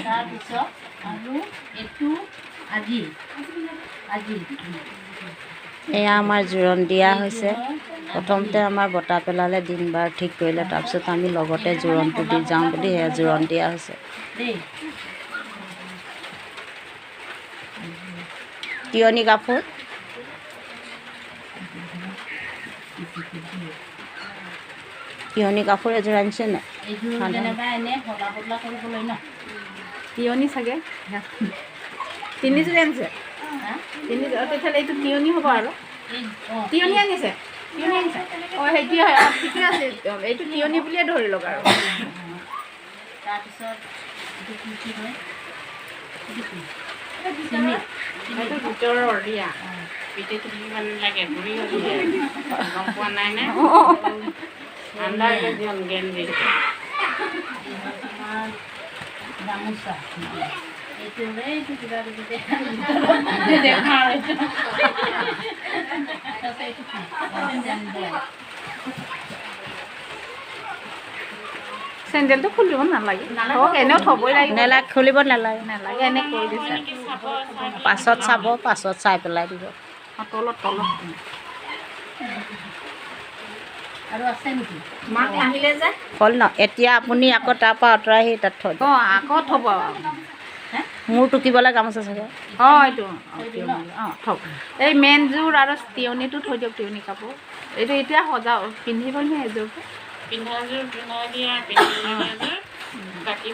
তাৰপিছত আৰু এইটো আজি আজি এয়া আমাৰ জোৰণ দিয়া হৈছে। প্ৰথমতে আমাৰ বটা পেলালে দিন বাৰ ঠিক কৰিলে, তাৰপিছত আমি লগতে জোৰণটো দি যাওঁ বুলি সেয়া জোৰণ দিয়া হৈছে। দেই তিয়নি কাপোৰ তিয়নি কাপোৰ এযোৰ আনিছে নাই? এইযোৰ যেনিবা এনেই সলা বদলা কৰিবলৈ ন তিয়নি চাগে তিনিযোৰ আনিছে। তিনিযোৰ তেতিয়াহ'লে এইটো তিয়নি হ'ব আৰু তিয়নি আনিছে তিয়নি আনিছে অঁ সেইটো ঠিকে আছে এইটো তিয়নি বুলিয়ে ধৰি লওক আৰু তাৰপিছত এইটো কি হয় এইটো ভিতৰৰ দিয়া পিঠিটো কিমান লাগে ঘূৰি গম পোৱা নাই নে আন্দাৰ কেজন গেঞ্জি তোমাৰ গামোচা এইটো এইটো কিবা কিবি দেখা চেণ্ডেলটো খুলিব নালাগে থওক এনেও থ'বই লাগিব নেলাগে, খুলিব নালাগে। নালাগে এনে কৈ দিছে পাছত চাব, পাছত চাই পেলাই দিব। তলত তলত আৰু আছে নেকি মাক আহিলে যে হ'ল ন? এতিয়া আপুনি আকৌ তাৰপৰা আঁতৰাই আহি তাত থৈ দিব। অঁ আকৌ থ'ব মূৰ টুকিবলৈ গামোচা চাগে। অঁ এইটো অঁ থওক এই মেইনযোৰ আৰু তিয়নিটো থৈ দিয়ক তিয়নি কাপোৰ এইটো এতিয়া পিন্ধিবনে এযোৰ পিন্ধাযোৰ পিন্ধাই দিয়া পিন্ধাযোৰ বাকী